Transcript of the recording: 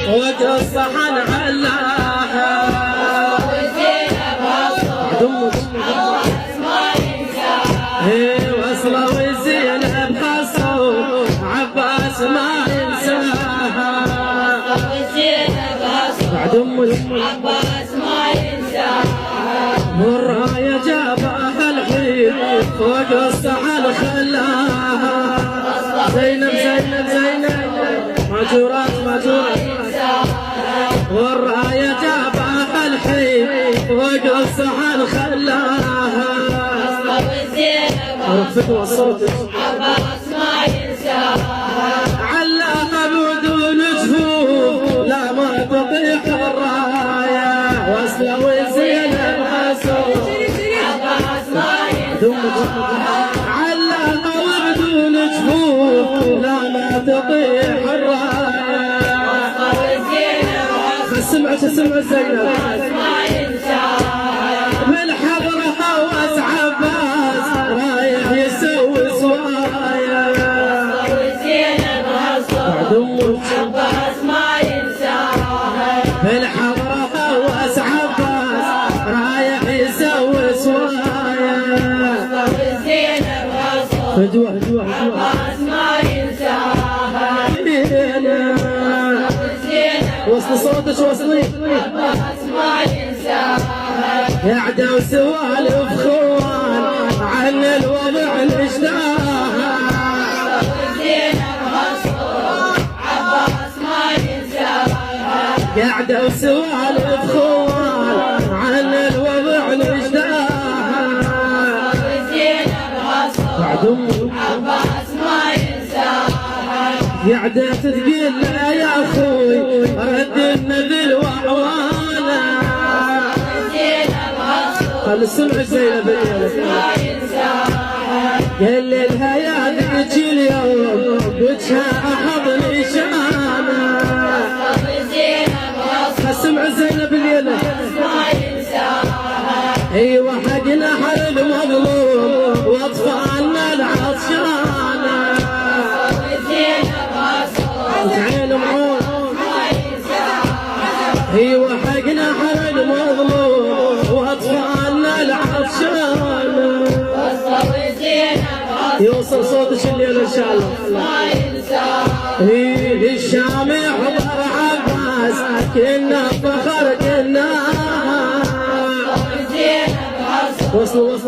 وقصحن علاها وصلة وزينب حصو عباس ما ينساها بعد عباس ما ينساها والراية جابها الحين فوق الصحن خلاها زينب زينب زينب ماجورات والراية جابها الحين فوق الصحن خلاها رفت وصوتك عباس ما ينساها علاها بدون جفوف لا ما تطيح الراية وصلة وزينب حصول عباس ما ينساها علاها بدون جفوف لا ما تطيح الراية سمعت زينب ما ينساها بالحضرة حوس عباس رايح يسوي سوايا عباس ما ينساها بالحضرة حوس عباس رايح يسوي سوايا فدوة عباس ما ينساها وصل صوتك وصلي عباس ما ينساها قعدوا سوالف خوان عن الوضع الاشتاها عباس ما ينساها قعدوا سوالف خوان عن الوضع الاشتاها بعد عباس ما ينساها قعدت تقول لا يا اخوي رد النبي وعوانا خل السمع زينب ما ينساها قال لها يا ذيك اليوم وجهها احضن شانا السمع زينب الليله ما ينساها ايوه حق نحر المظلوم واطفالنا العطشانه تعين معون ايوه حق نحر المظلوم واطفالنا العطشانه يوصل صوتك الليله ان شاء الله ما ينساها ايه الشام يحضر عباس كنا فخر كنا وصلوا